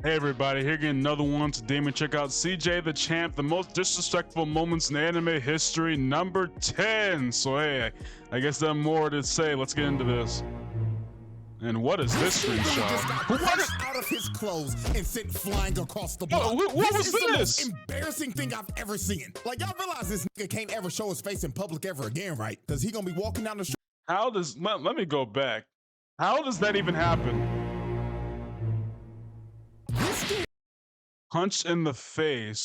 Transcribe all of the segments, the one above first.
Hey everybody, here again another one. Today we check out CJ the Champ, the most disrespectful moments in anime history, number 10. So hey, I guess there's more to say. Let's get into this. And what is this screenshot? What? Out of his clothes and sent flying across the block. What was this? Is the this? most embarrassing thing I've ever seen. Like, y'all realize this nigga can't ever show his face in public ever again, right? Because he gonna be walking down the street. How does, let me go back. How does that even happen? Punch in the face.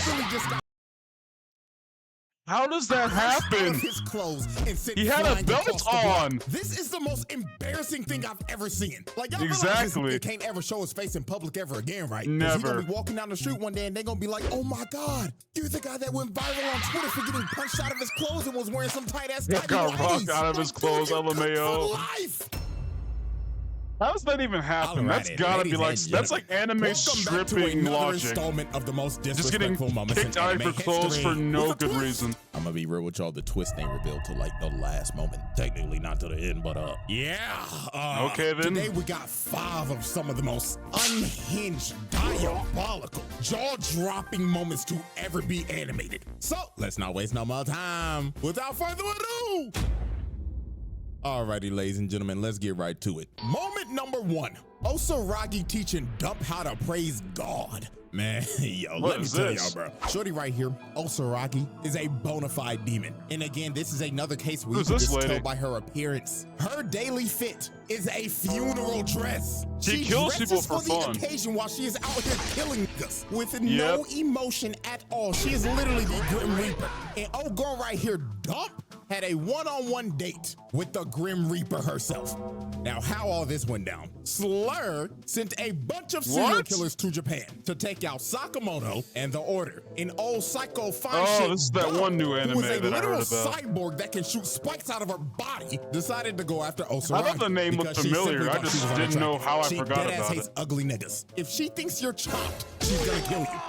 How does that happen? His clothes and He had a belt on. This is the most embarrassing thing I've ever seen. Like, y'all Exactly. realize this nigga can't ever show his face in public ever again, right? Never. He gonna be walking down the street one day and they gonna be like, "Oh my God, you're the guy that went viral on Twitter for getting punched out of his clothes and was wearing some tight ass." Got rocked out of his clothes, LMAO. Life. How does that even happen? That's gotta be like, that's like anime stripping logic. Installment of the most Just getting disrespectful moments kicked in out of anime your clothes history. for no With a good twist. reason. I'm gonna be real with y'all. The twist ain't revealed till like the last moment. Technically not to the end, but Okay then. Today we got 5 of some of the most unhinged, diabolical, jaw-dropping moments to ever be animated. So let's not waste no more time. Without further ado. Alrighty, ladies and gentlemen, let's get right to it. Moment number 1. Osaragi teaching Dump how to praise God. Man, yo, What let me is tell this? y'all, bro. Shorty right here, Osaragi, is a bona fide demon. And again, this is another case where you Who's can this just lady? tell by her appearance. Her daily fit is a funeral dress. She kills people dresses for the fun. occasion while she is out here killing us with no Yep. emotion at all. She is literally the Grim Reaper. And oh, girl right here, Dump, had a one-on-one date with the Grim Reaper herself. Now, how all this went down? Slur sent a bunch of serial What? killers to Japan to take out Sakamoto and the Order. An old psycho fine Oh, shit this is that Dump, one new who anime is a that I literal heard about. cyborg that can shoot spikes out of her body, decided to go after Osaragi. I thought the name looked because she familiar. simply I thought just she was didn't know unattractive. how I She forgot deadass about hates it. ugly niggas. If she thinks you're chopped, she's gonna kill you.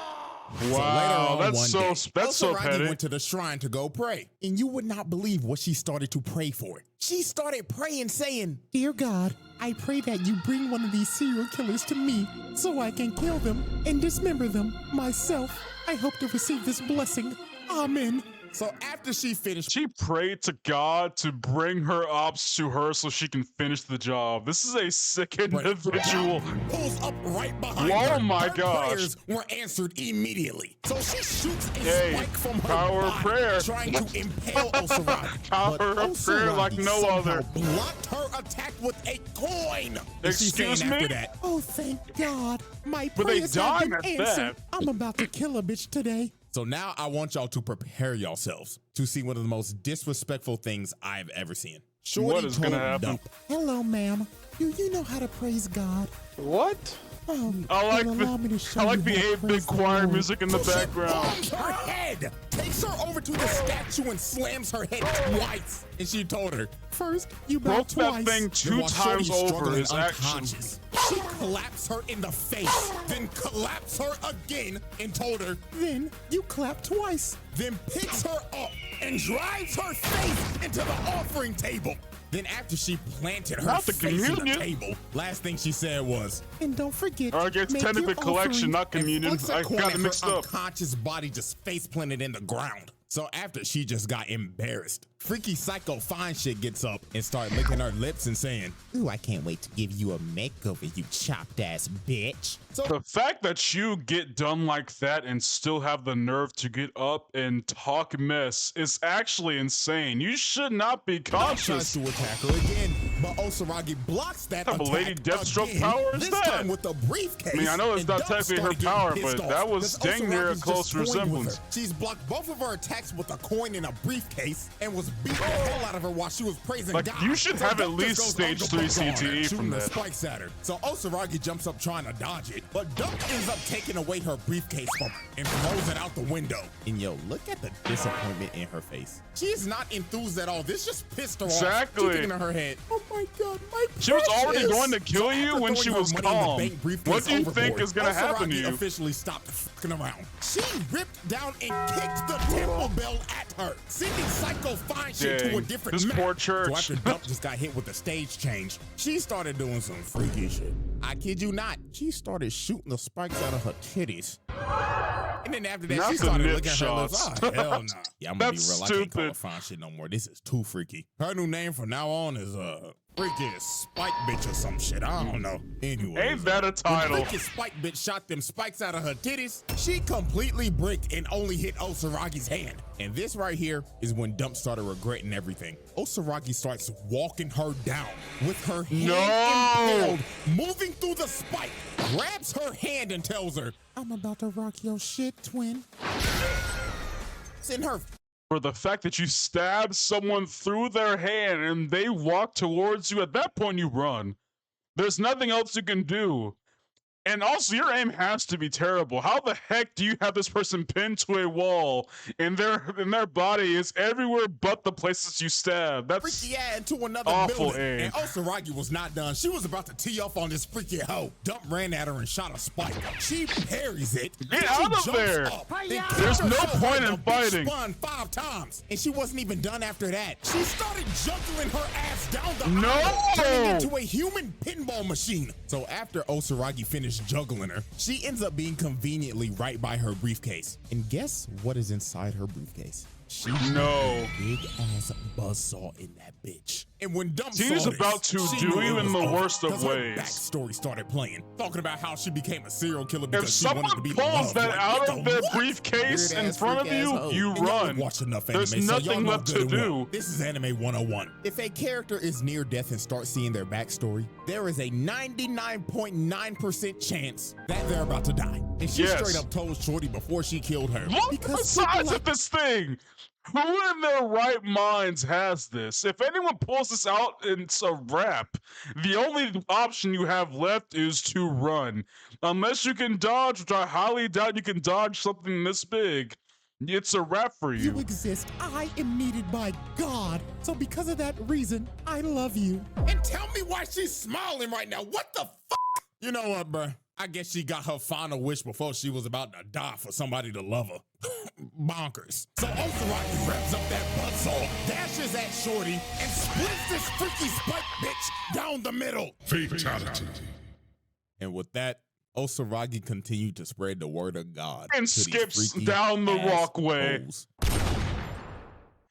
Wow, that's so Osaragi petty. went to the shrine to go pray, and you would not believe what she started to pray for. She started praying, saying, "Dear God, I pray that you bring one of these serial killers to me so I can kill them and dismember them myself. I hope to receive this blessing. Amen." So after she finished, She prayed to God to bring her ops to her so she can finish the job. This is a sick individual. pulls up right behind Oh her. my Her gosh. prayers were answered immediately. So she shoots a Hey, spike from her power of body, prayer. trying to impale Osaragi. Power But of prayer like Osaragi no somehow other. blocked her attack with a coin. And she's saying Excuse me? after that, "Oh, thank God, my Were they prayers have been dying at answered. that? I'm about to kill a bitch today." So now I want y'all to prepare yourselves to see one of the most disrespectful things I've ever seen. Shorty What is gonna told happen? Dump, "Hello, ma'am. Do you know how to praise God?" What? Oh, I like well, allow me to show I like you the how to 8-bit praise the choir Lord. music in the So background. She bombs her head, takes her over to the statue and slams her head twice. And she told her, "First, you bow Broke that twice." thing And 2 while Shorty times is over struggling is actually- unconscious, she claps her in the face, then claps her again and told her, "Then you clap twice." Then picks her up and drives her face into the offering table. Then after she planted her Not the face in the communion. table, last thing she said was, "And don't forget, Or I guess make technically your collection, offering." not communion. And flicks a I coin got it at mixed her up. unconscious body just face planted in the ground. So after she just got embarrassed, freaky psycho fine shit gets up and start licking her lips and saying, "Ooh, I can't wait to give you a makeover, you chopped ass bitch." So The fact that you get done like that and still have the nerve to get up and talk mess is actually insane. You should not be tries conscious. to attack her again, but Osaragi blocks that What type of attack Lady Deathstroke again, power is this that? time with a briefcase. I mean, I know it's and not Dump technically her started getting power, pissed but off that was 'cause dang near a Osaragi's close just toying with resemblance. her. She's blocked both of her attacks with a coin in a briefcase and was beating the hell out of her while she was praising Like, God. you should So have at Dump just least goes stage Uncle 3 Buck on her, CTE shooting from the that. spikes at her. So Osaragi jumps up trying to dodge it, but Dump ends up taking away her briefcase from her and throws it out the window. And yo, look at the disappointment in her face. She is not enthused at all. This just pissed her off. Exactly. She's thinking in her head, "Oh my God, my She was already precious. going to kill you after when throwing she her was money in the calm. bank briefcase What do you think overboard, is gonna happen to Osaragi you? officially stopped fucking around. She ripped down and kicked the temple bell at her, sending Psycho Fine shit to a Dang, different this map. poor church. So after Dump just got hit with the stage change, she started doing some freaky shit. I kid you not, she started shooting the spikes out of her titties. And then after that, Not she the started nip looking at her lips. shots. Oh, hell nah. Yeah, I'm gonna be That's real. I can't call her stupid. fine shit no more. This is too freaky. Her new name from now on is freaky Spike Bitch or some shit. I don't know. Anyway, Ain't that a title? When freaky Spike Bitch shot them spikes out of her titties, she completely bricked and only hit Osaragi's hand. And this right here is when Dump started regretting everything. Osaragi starts walking her down with her hand impaled, moving through the spike, grabs her hand and tells her, "I'm about to rock your shit, twin." It's in her For the fact that you stab someone through their hand and they walk towards you, at that point you run. There's nothing else you can do. And also, your aim has to be terrible. How the heck do you have this person pinned to a wall and their body is everywhere but the places you stab? That's freaky ass into another awful building. aim. And Osaragi was not done. She was about to tee off on this freaky hoe. Dump ran at her and shot a spike. She parries it. Get then she out of jumps there. up, then There's kicks no herself point like in the bitch fighting. Spun 5 times, and she wasn't even done after that. She started juggling her ass down the No! aisle, turning into a human pinball machine. So after Osaragi finished juggling her, she ends up being conveniently right by her briefcase. And guess what is inside her briefcase? She No. big ass buzzsaw in that bitch. And when Dump She's saw this, about to she do knew it you in was the over, worst of 'cause her ways. backstory started playing, talking about how she became a serial killer If because she wanted to someone be pulls loved. that Like, out of nigga, their what? briefcase in Weird-ass, front of freak-ass you, hoe. you And y'all run. watch enough There's anime, so y'all nothing know left good to and well. do. This is Anime 101. If a character is near death and starts seeing their backstory, there is a 99.9% chance that they're about to die. And she Yes. straight up told Shorty before she killed her. Look at the because size people of like this thing. Who in their right minds has this? If anyone pulls this out, it's a wrap. The only option you have left is to run. Unless you can dodge, which I highly doubt you can dodge something this big. It's a wrap for you you. exist. I am needed by God. So because of that reason, I love you. And tell me why she's smiling right now. What the fuck? You know what, bruh? I guess she got her final wish before she was about to die for somebody to love her. Bonkers. So Osaragi revs up that buzzsaw, dashes at Shorty, and splits this freaky spike bitch down the middle. Fatality. And with that, Osaragi continued to spread the word of God. And to these skips freaky down the ass walkway. hoes.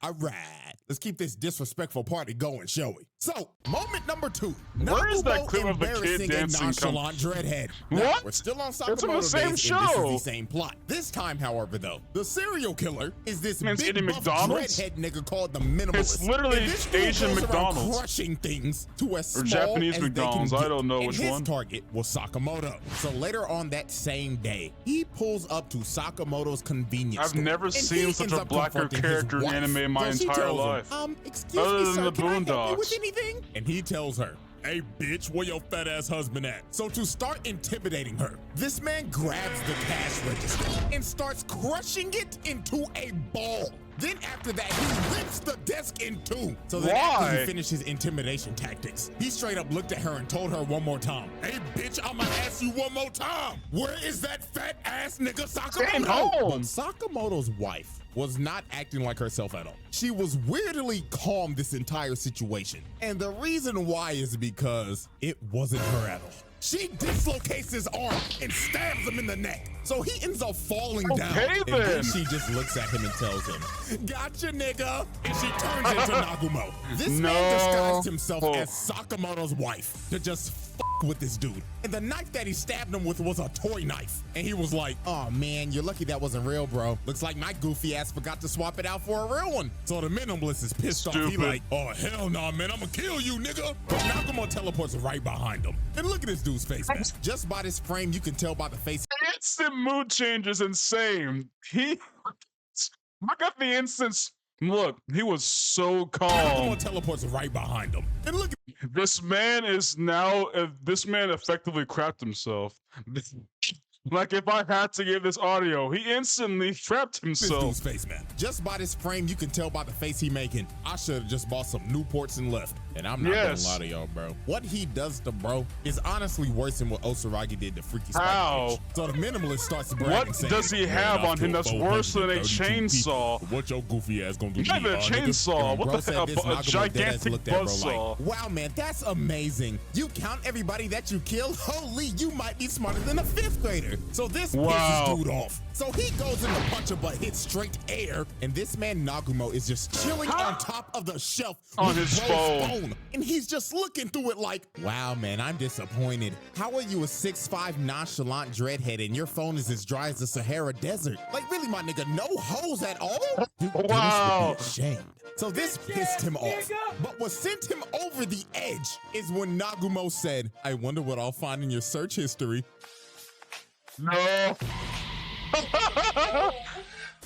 All right, let's keep this disrespectful party going, shall we? So, moment number 2. Where is that Nagumo clip of the kid embarrassing a dancing nonchalant dreadhead. Now, What? we're still on It's in the Sakamoto same days, show. and this is the same plot. This time, however, though, the serial killer is this Man, it's big eating buff McDonald's? dreadhead nigga called the Minimalist. It's literally And this dude Asian goes around McDonald's. crushing things to as small Japanese as they can McDonald's, I get. don't know And which his one. target was Sakamoto. So later on that same day, he pulls up to Sakamoto's convenience I've store, never and seen he such ends a up blacker confronting his character in wife. anime in my So she entire tells him, life. Excuse Other me, than sir, the can I help you Boondocks. with anything? And he tells her, "Hey, bitch, where your fat ass husband at?" So to start intimidating her, this man grabs the cash register and starts crushing it into a ball. Then after that, he rips the desk in two. So then after Why? he finished his intimidation tactics, he straight up looked at her and told her one more time, "Hey, bitch, I'ma ask you one more time. Where is that fat ass nigga Staying Sakamoto?" home. But Sakamoto's wife was not acting like herself at all. She was weirdly calm this entire situation. And the reason why is because it wasn't her at all. She dislocates his arm and stabs him in the neck. So he ends up falling down. Okay, And then then. she just looks at him and tells him, "Gotcha, nigga." And she turns into Nagumo. This man disguised himself as Sakamoto's wife to just fuck with this dude. And the knife that he stabbed him with was a toy knife. And he was like, "Oh man, you're lucky that wasn't real, bro. Looks like my goofy ass forgot to swap it out for a real one." So the Minimalist is pissed off. He Stupid. like, "Oh hell no, man, I'ma kill you, nigga." But Nagumo teleports right behind him. And look at this dude's face, man. Just by this frame, you can tell by the face. Instant mood change is insane. Look at the instance. Look, he was so calm. Nagumo teleports right behind him. And look This man is now. This man effectively crapped himself. Like, if I had to give this audio, he instantly trapped This himself. dude's face, man. Just by this frame, you can tell by the face he making. I should have just bought some Newports and left. And I'm not Yes. gonna lie to y'all, bro. What he does to bro is honestly worse than what Osaragi did to Freaky Spike. How? So the minimalist starts bragging, What saying, does he "Man, have I on him killed that's worse than a 432 chainsaw?" people. What your goofy ass gonna do? Not even a chainsaw. And when What bro the said hell? this, A Nagumo deadass gigantic looked at bro buzzsaw. like, wow, man, that's amazing. You count everybody that you killed? Holy, you might be smarter than a 5th grader. So this Wow. pisses dude off. So he goes in the puncher but hits straight air, and this man Nagumo is just chilling on top of the shelf On with his bro's phone. and he's just looking through it like, wow, man, I'm disappointed. How are you a 6'5" nonchalant dreadhead and your phone is as dry as the Sahara Desert? Like, really, my nigga, no hoes at all? Dude, Dennis Wow. would be ashamed. So this pissed him off. But what sent him over the edge is when Nagumo said, I wonder what I'll find in your search history. No.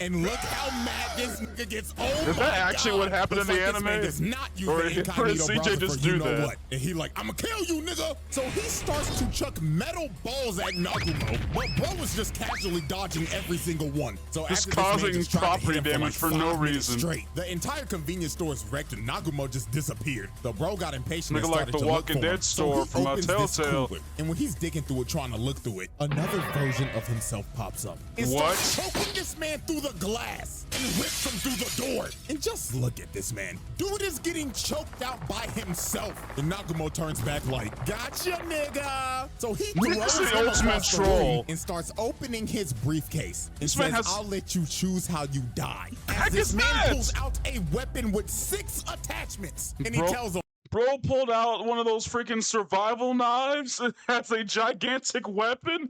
And look how mad this nigga gets. Oh Is my that actually God. what happened in Looks the like this man anime? does not use Or the did incognito CJ browser just for do you know that? what. And he like, I'ma kill you, nigga. So he starts to chuck metal balls at Nagumo, but bro was just casually dodging every single one. So Just after this man causing just tried to hit property him damage like for no 5 minutes reason. Straight. The entire convenience store is wrecked and Nagumo just disappeared. The bro got impatient and Looking like started the to look Walking for him. Dead So store he from opens this Telltale. cooler, and when he's digging through it, trying to look through it, another version of himself pops up. And What? starts choking this man through the glass and rips him through the door. And just look at this man. Dude is getting choked out by himself. And Nagumo turns back like, gotcha, nigga. So he This throws is the him ultimate across the troll. room and starts opening his briefcase. And This man says, has- I'll let you choose how you die. heck As this is man that? pulls out a weapon with 6 attachments. And he Bro- tells him, Bro pulled out one of those freaking survival knives as a gigantic weapon.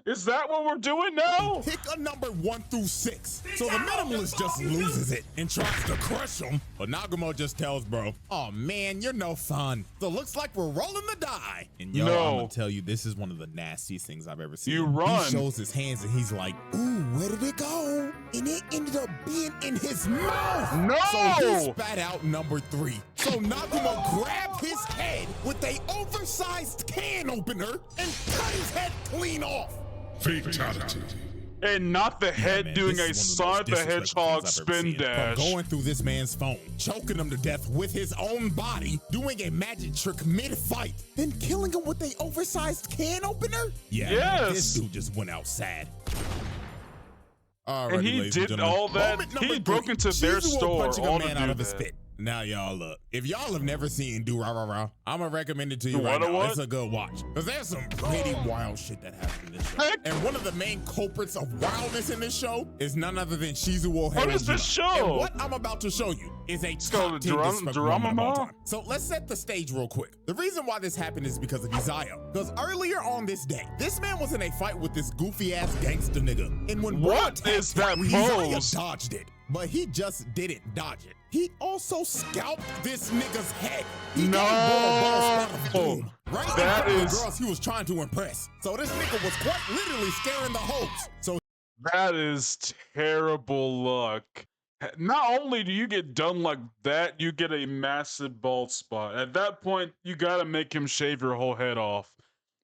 Is that what we're doing now? pick a number 1 through 6. So the minimalist just loses it and tries to crush him. But Nagumo just tells bro, oh man, you're no fun. So looks like we're rolling the die. And yo, No. I'm gonna tell you, this is one of the nastiest things I've ever seen. You run. He shows his hands and he's like, ooh, where did it go? And it ended up being in his mouth. No! So he spat out number 3. So Nagumo grabbed his head with a oversized can opener and cut his head clean off. Fatality. And not the head Man, doing a this is Sonic one of the the most disrespectful Hedgehog things I've ever spin seen. dash. From going through this man's phone, choking him to death with his own body, doing a magic trick mid-fight, then killing him with a oversized can opener? Yeah, man, Yes. this dude just went out sad. Alrighty, And he ladies did gentlemen. all that. Moment He number broke 3, into their Shizuo store punching all a to man do out of his that. spit. Now y'all look, if y'all have never seen Do Rah Rah Rah, I'm gonna recommend it to you right What a now. what? It's a good watch. Cause there's some pretty wild shit that happened in this show. Heck. And one of the main culprits of wildness in this show is none other than Shizuo Harojima. What is this show? And what I'm about to show you is a go top to 10 disrespectful moment of all Dorama? time. So let's set the stage real quick. The reason why this happened is because of Izaya. Because earlier on this day, this man was in a fight with this goofy ass gangster nigga. And when Bro What attacked is that him, pose? Izaya dodged it. But he just didn't dodge it. He also scalped this nigga's head. He No. gave Bro a ball spot of doom right in That front of is- the girls he was trying to impress. So this nigga was quite literally scaring the hoes. So That is terrible luck. Not only do you get done like that, you get a massive bald spot. At that point, you gotta make him shave your whole head off.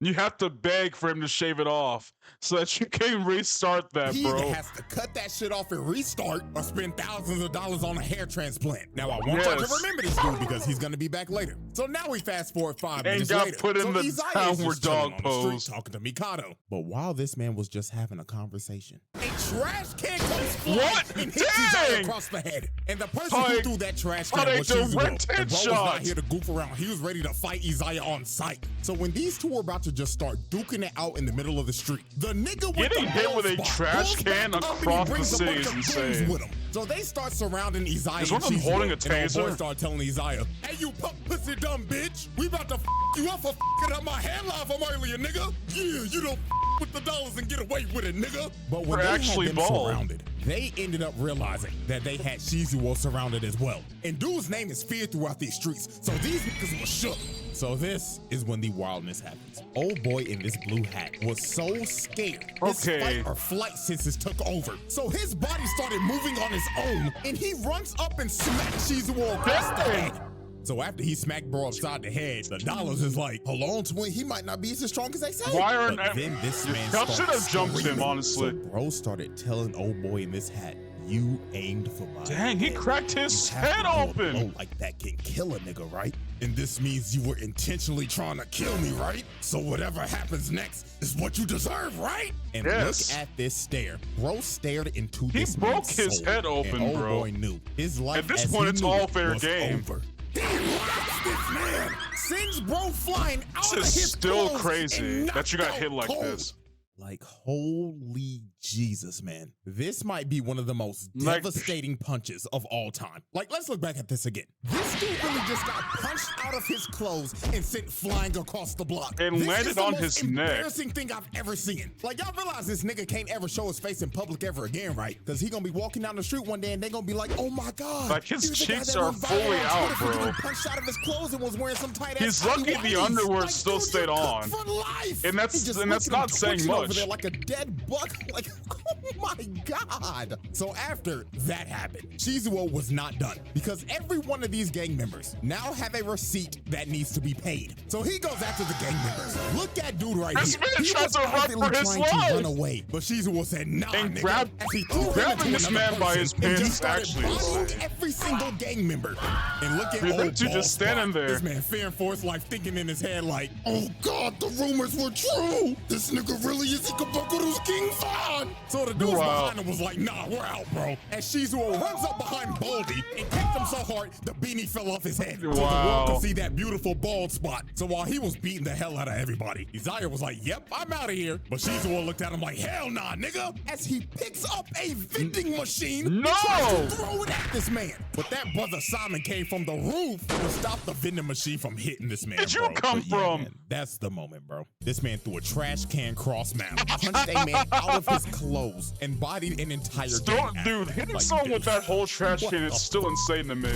You have to beg for him to shave it off so that you can restart that, he bro. either has to cut that shit off and restart or spend thousands of dollars on a hair transplant. Now, I want y'all to Yes. remember this dude because he's going to be back later. So now we fast forward 5 And minutes got later. put in so the Izaya downward is just dog chilling on the street pose. talking to Mikado. But while this man was just having a conversation, a trash can comes flying What? and hits Dang! Izaya across the head. And the person How who a- threw that trash how can a was Shizuo. direct And Bro was headshot. not here to goof around. He was ready to fight Izaya on sight. So when these two were about to just start duking it out in the middle of the street, the nigga with Getting the hit bald with a spot trash pulls can back up and he across the brings a city bunch is of goons insane. with him. So they start surrounding Izaya Is one and of them Shizuo, holding a and old boy taser? start telling Izaya, hey, you punk pussy dumb bitch, we about to you up for up my head live from earlier, nigga. Yeah, you don't with the dollars and get away with it, nigga. But when We're they actually had them bald. surrounded, they ended up realizing that they had Shizuo surrounded as well. And dude's name is feared throughout these streets, so these niggas were shook. So this is when the wildness happens. Old boy in this blue hat was so scared his Okay. fight or flight senses took over. So his body started moving on his own, and he runs up and smacks Shizuo across the Dang. head. So after he smacked bro upside the head, the dollars is like, hold on, twin, he might not be as strong as they say. Why aren't But then this man y'all should have jumped him, screaming. honestly. So bro started telling old boy in this hat, you aimed for my Dang, he head. cracked his You have head to know a open. blow like that can kill a nigga, right? And this means you were intentionally trying to kill me, right? So whatever happens next is what you deserve, right? And Yes. look at this stare. Bro stared into He this broke man's his soul, head open, and old bro. boy knew his life At this as point, he it's knew all it fair was game. over. Damn, watch this man. Sends bro flying out of This is his still clothes crazy and that you got knocked hit out like cold. this. Like, holy Jesus, man. This might be one of the most Like- devastating punches of all time. Like, let's look back at this again. This dude really just got punched out of his clothes and sent flying across the block. And This landed is the on most his neck. embarrassing thing I've ever seen. Like, y'all realize this nigga can't ever show his face in public ever again, right? Because he gonna be walking down the street one day and they gonna be like, oh my God. Like, his he was the guy cheeks that are went viral fully on out, Twitter for bro. getting punched out of his clothes and was wearing some tight ass. He's lucky the underwear still dude, stayed you're cooked on. for life. And that's- He just and that's look at him not saying twitching over much. there like a dead buck. Like, oh my God. So after that happened, Shizuo was not done because every one of these gang members now have a receipt that needs to be paid. So he goes after the gang members. Look at dude right This here. man He tries was to run obviously for his trying life. to run away, but Shizuo said, nah, And nigga. As he threw him grabbing into this another man by his person and pants just started actually is bodying insane. every single gang member. And look at Dude, old them two bald just standing spot. there. This man fearing for his life, thinking in his head like, oh God, the rumors were true. This nigga really is Ikabukuru's King Von. So the dudes Wow. behind him was like, nah, we're out, bro. And Shizuo runs up behind Baldy and kicked him so hard, the beanie fell off his head. So the Wow. world could see that beautiful bald spot. So while he was beating the hell out of everybody, Izaya was like, yep, I'm out of here. But Shizuo looked at him like, hell nah, nigga. As he picks up a vending machine No! and tries to throw it at this man. But that brother Simon came from the roof to stop the vending machine from hitting this man. Where'd you bro. come But yeah, from? man, that's the moment, bro. This man threw a trash can cross mount, punched a man out of his clothes, and bodied an entire Still, gang. dude, hitting Like, someone with that whole trash what can the is still insane to me.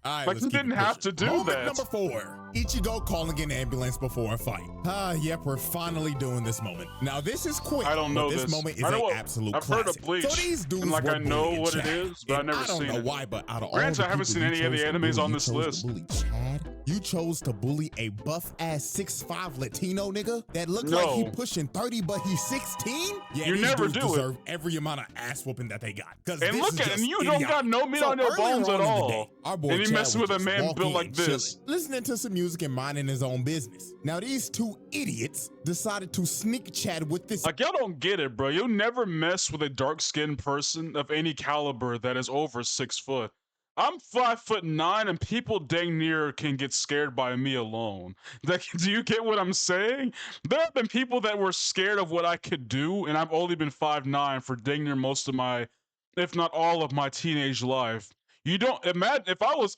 All right, Like, let's he keep it didn't have pushing. to do Moment that. number 4. Ichigo calling an ambulance before a fight. Yep, we're finally doing this moment. Now, this is quick. I don't know but this. this. moment is I know an what- absolute I've heard of classic. Bleach, So these dudes and, like, were I know bullying what it Chad. is, but I've And never I don't seen know it. why, but out of all Granted, the I haven't people seen you any of the chose to animes bully, on you this chose list. to bully Chad. You chose to bully a buff-ass 6'5" Latino nigga that looked like he No. pushing 30, but he's 16? Yeah, You these never dudes do it. deserve every amount of ass whooping that they got. And this look is at just and you don't got no meat on your earlier bones on at in the all. day, our boy And he Chad messing was with a just man walking built like and this. chilling, listening to some music and minding his own business. Now these two idiots decided to sneak Chad with this. Like, y'all don't get it, bro. You'll never mess with a dark-skinned person of any caliber that is over 6 foot. I'm 5'9", and people dang near can get scared by me alone. Like, do you get what I'm saying? There have been people that were scared of what I could do, and I've only been 5'9" for dang near most of my, if not all of my teenage life. You don't imagine if I was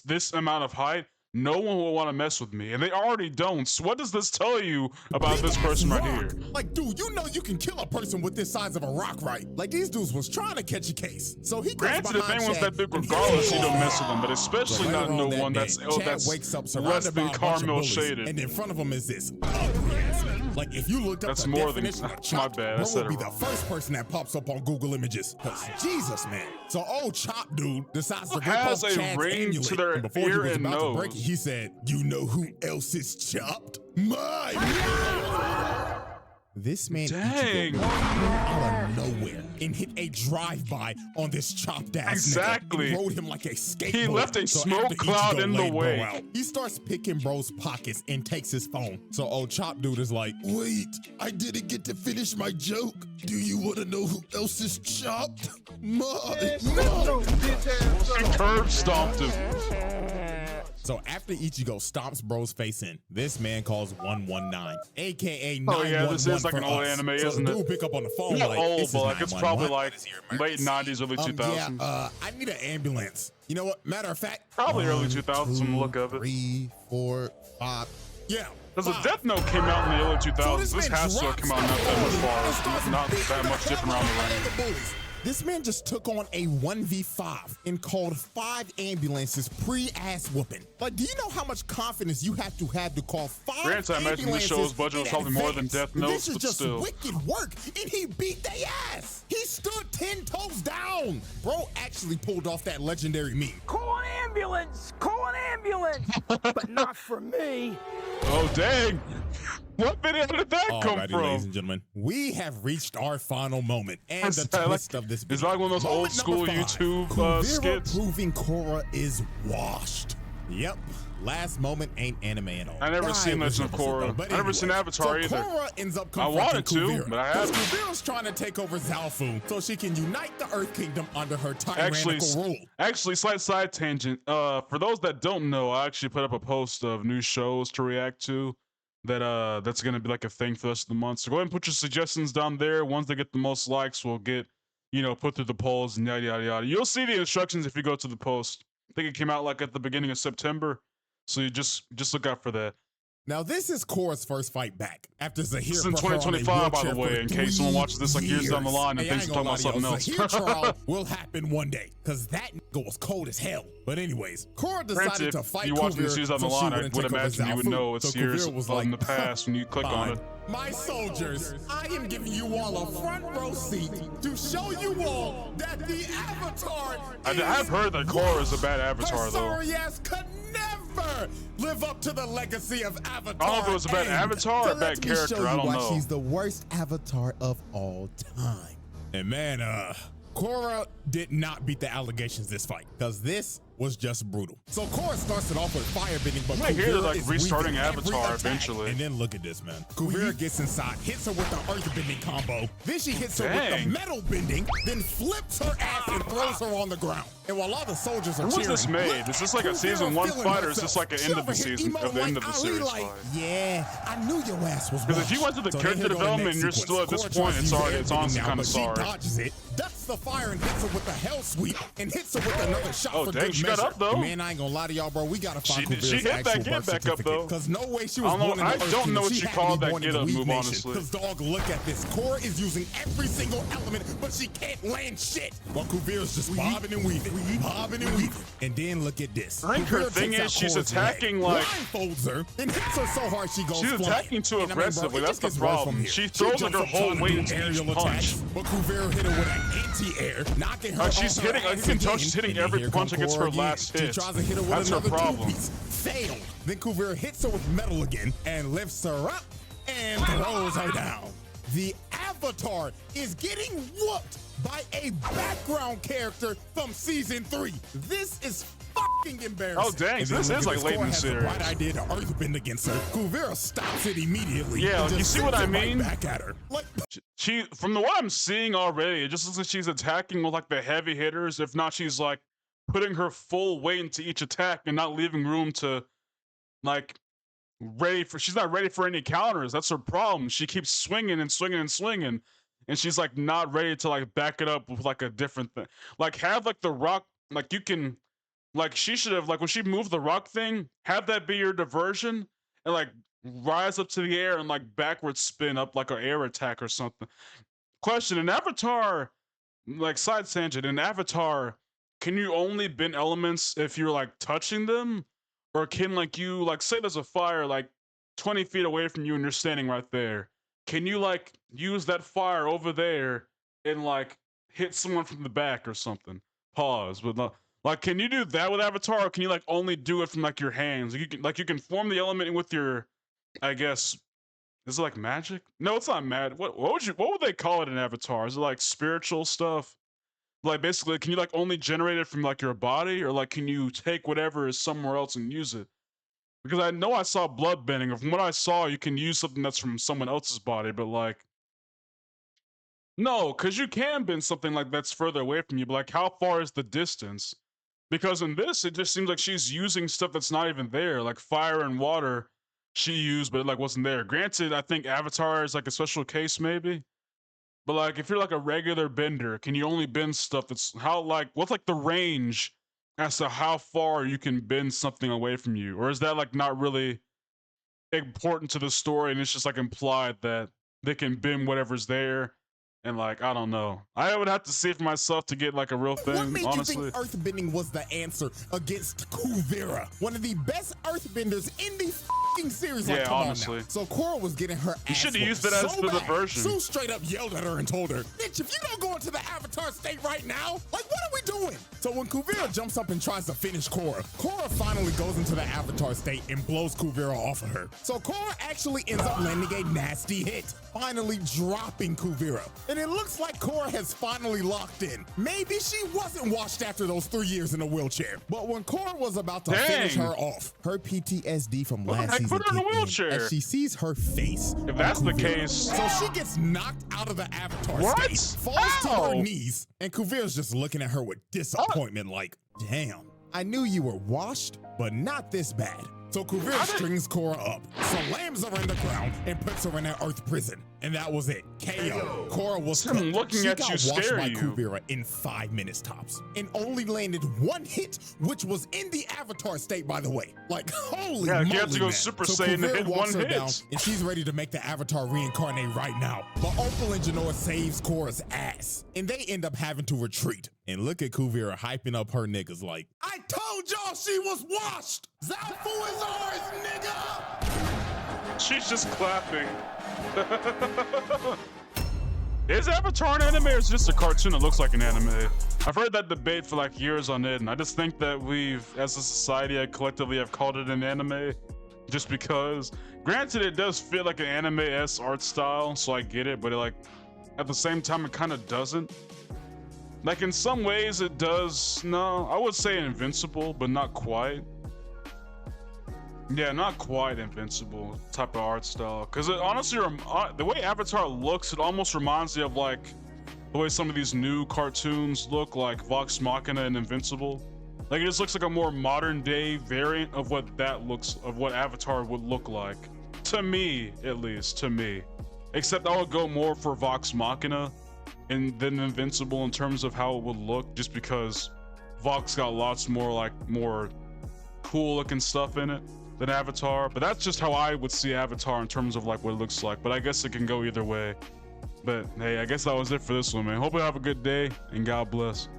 this amount of height, no one will want to mess with me, and they already don't. So what does this tell you about this big-ass person right rock. here? Like, dude, you know you can kill a person with this size of a rock, right? Like, these dudes was trying to catch a case. So he goes Granted, if behind anyone's Chad that big, and hits regardless, him you don't hard. mess with them. But especially But not later no on that one day, that's Chad that's wakes up less surrounded by than a bunch of Carmel bullies, shaded. and in front of him is this ugly-ass nigga. Like, if you looked up That's the more than- definition of my chopped, bad, I bro said would it be the wrong. first person that pops up on Google Images. 'Cause Jesus, man. So old Chop dude decides to rip has off a Chad's ring amulet, to their and before he ear was and about to break it, nose. he said, "You know who else is chopped? My." This man Dang. Ichigo out of nowhere and hit a drive-by on this chopped ass Exactly. nigga and rode him like a skateboard. He left a So smoke after cloud Ichigo in the laid bro way. out, he starts picking bro's pockets and takes his phone. So old chop dude is like, "Wait, I didn't get to finish my joke. Do you want to know who else is chopped? My." He curb stomped him. So after Ichigo stomps bro's face in, this man calls 119, aka 911 Oh yeah, this is like for an old us. anime, so isn't the it? dude pick up on the phone Not like, old, "This is but like it's probably 911. like What is your late emergency?" 90s, early 2000s. Yeah, I need an ambulance. You know what? Matter of fact, Probably early 1, 2000s, some look of it. 3, 4, 5. Yeah. Because the 5. Death Note came out in the early 2000s. So this man has to have drops come out the not that phone and much starts far, not beating that the much hell different around out the of range. the bullies. This man just took on a 1v5 and called 5 ambulances pre-ass whooping. Like, do you know how much confidence you have to call 5 Granted, I imagine this show's budget was probably more than Death Note, This is but just still. wicked work, and he beat their ass. He stood 10 toes down. Bro actually pulled off that legendary meme. Call an ambulance! Call an ambulance! But not for me. Oh, dang. What video did that come Alrighty, from? ladies and gentlemen, we have reached our final moment and the Like, twist of this video. it's like one of those old Moment school number 5. YouTube Kuvira skits. proving Korra is washed. Yep. Last moment ain't anime at all. I never seen Legend of Korra. I never seen Avatar either. Korra ends up I wanted to, Kuvira, but I 'cause haven't. Kuvira's trying to take over Zaofu so she can unite the Earth Kingdom under her tyrannical rule. Actually, slight side tangent. For those that don't know, I actually put up a post of new shows to react to. That's gonna be like a thing for us of the month. So go ahead and put your suggestions down there. Ones that get the most likes will get, put through the polls and yada yada yada. You'll see the instructions if you go to the post. I think it came out like at the beginning of September. So you just look out for that. Now, this is Korra's first fight back after Zahir This is in put her on a 2025, by the wheelchair way, for in case someone 3 watches this like years down the line and Hey, I thinks ain't we're talking about gonna lie to something y'all, else. Zahir trial will happen one day, because that nigga was cold as hell. But anyways, Korra decided Granted, to fight you watching this Kuvira years down so the she line, I wouldn't would take over imagine you would Zaofu. know it's So years Kuvira was in like, the past when you click on "Fine. it. My soldiers, I am giving you all a front row seat to show you all that the Avatar I have heard that Korra is a bad Avatar, her though. sorry ass could never live up to the legacy of Avatar. I don't know if it was a bad and Avatar or so a let bad me character, show you I don't why know. She's the worst Avatar of all time. And man, Korra did not beat the allegations this fight, because this was just brutal. So Korra starts it off with firebending, but I hear they're, Kuvira like, is restarting weaving every Avatar attack. eventually. And then look at this, man. Kuvira gets inside, hits her with the earthbending combo. Then she hits her with Dang. the metal bending, then flips her ass and throws her on the ground. And while all the soldiers are When was cheering, this made? look Is this like a at season Kuvira 1 feeling fight, or is this herself. like an She end of over the here season, emoting of the end of like the Ali, series like, fight? yeah, I knew your ass was Because if you went to the so character then here go development and you're next still at this sequence. point, Korra it's tries to already, use it's everything honestly now, kind but of she sorry. dodges it, ducks the fire and hits her with the hell sweep and hits her with another shot Oh, for dang, good she got measure. up, though. And man, I ain't gonna lie to y'all, bro. We gotta find She Kuvira's hit that actual get birth back up, certificate, though. because no way she I was don't know- born in the I Earth don't Kingdom. know what She you had to call be that born in get the up Weed move, Nation. honestly. Because dog, look at this. Korra is using every single element, but she can't land shit. While Kuvira's just bobbing and weaving, bobbing and weaving. And then look at this. I think her Kuvira thing takes out is she's Korra's attacking, leg, like- blindfolds her and hits her so hard she goes She's flying. attacking too And I mean, bro, aggressively, it that's just the gets worse from problem. here. She throws, like, jumps her up whole trying to weight do into each aerial punch. attacks, but Kuvira hit her with an anti-air, knocking her Like, she's off her hitting- like, ass you can tell again. she's hitting And then every here punch come against Korra her again. last She hit. tries to hit her with That's her another problem. two-piece. Failed. Then Kuvira hits her with metal again and lifts her up and throws her down. The Avatar is getting whooped by a background character from season 3. This is fucking embarrassing. Oh, dang, And so then this look is, at like, late in the Korra has the series. bright idea to earthbend against her. Kuvira stops it immediately. Yeah, and like, you just see what sends I it right mean? back at her. Like, She, from the what I'm seeing already, it just looks like she's attacking with like the heavy hitters. If not, she's like putting her full weight into each attack and not leaving room to like she's not ready for any counters. That's her problem. She keeps swinging and swinging and swinging, and she's like not ready to like back it up with like a different thing. Like have like the rock, like you can, like she should have, like when she moved the rock thing, have that be your diversion and like rise up to the air and like backwards spin up like an air attack or something. Question: in Avatar, like side tangent, in Avatar, can you only bend elements if you're like touching them? Or can like you like say there's a fire like 20 feet away from you and you're standing right there? Can you like use that fire over there and like hit someone from the back or something? Pause. But like, can you do that with Avatar? Or can you like only do it from like your hands? You can form the element with your, I guess. Is it like magic? No, it's not mad. What would they call it in Avatar? Is it like spiritual stuff? Like basically, can you like only generate it from like your body, or like can you take whatever is somewhere else and use it? Because I know I saw blood bending, or from what I saw, you can use something that's from someone else's body, but like, no, because you can bend something like that's further away from you, but like, how far is the distance? Because in this, it just seems like she's using stuff that's not even there, like fire and water she used, but it like wasn't there. Granted, I think Avatar is like a special case, maybe. But like, if you're like a regular bender, can you only bend stuff that's what's like the range as to how far you can bend something away from you? Or is that like not really important to the story and it's just like implied that they can bend whatever's there And like, I don't know. I would have to see it for myself to get like a real What thing, made honestly. you think earthbending was the answer against Kuvira, one of the best earthbenders in the fucking series? Like, Yeah, come honestly. on now. So Korra was getting her ass should have whooped used it as so the bad, diversion. Sue straight up yelled at her and told her, "Bitch, if you don't go into the Avatar state right now, like, what are we doing?" So when Kuvira jumps up and tries to finish Korra, Korra finally goes into the Avatar state and blows Kuvira off of her. So Korra actually ends up landing a nasty hit, finally dropping Kuvira. And it looks like Korra has finally locked in. Maybe she wasn't washed after those 3 years in a wheelchair. But when Korra was about to finish Dang. her off, her PTSD from What the last heck season put her in a kicked wheelchair? as she sees her face. If on that's the Kuvira. case- So she gets knocked out of the Avatar What? state, falls to Ow. her knees, and Kuvira's just looking at her with disappointment like, damn, I knew you were washed, but not this bad. So Kuvira strings Korra up, slams her in the ground, and puts her in an earth prison. And that was it. KO. Korra was I'm cooked. looking She at got you washed scare by you. Kuvira in 5 minutes tops, and only landed one hit, which was in the Avatar state, by the way. Like, holy Yeah, moly, you have to go man. Super So Saiyan to Kuvira hit walks one her hit. down, and she's ready to make the Avatar reincarnate right now. But Opal and Genoa saves Korra's ass, and they end up having to retreat. And look at Kuvira hyping up her niggas like, I told y'all she was washed! Zafu is ours, nigga! She's just clapping. Is Avatar an anime or is it just a cartoon that looks like an anime? I've heard that debate for like years on it, and I just think that we've, as a society, collectively have called it an anime just because. Granted, it does feel like an anime-esque art style, so I get it, but like at the same time, it kind of doesn't. Like in some ways, it does. No, I would say Invincible, but not quite. Yeah, not quite Invincible type of art style. Because it honestly, the way Avatar looks, it almost reminds me of like the way some of these new cartoons look, like Vox Machina and Invincible. Like it just looks like a more modern day variant of what that looks, of what Avatar would look like. To me, at least, to me. Except I would go more for Vox Machina than Invincible in terms of how it would look, just because Vox got lots more cool looking stuff in it than Avatar. But that's just how I would see Avatar in terms of like what it looks like. But I guess it can go either way. But hey, I guess that was it for this one, man. Hope you have a good day and God bless.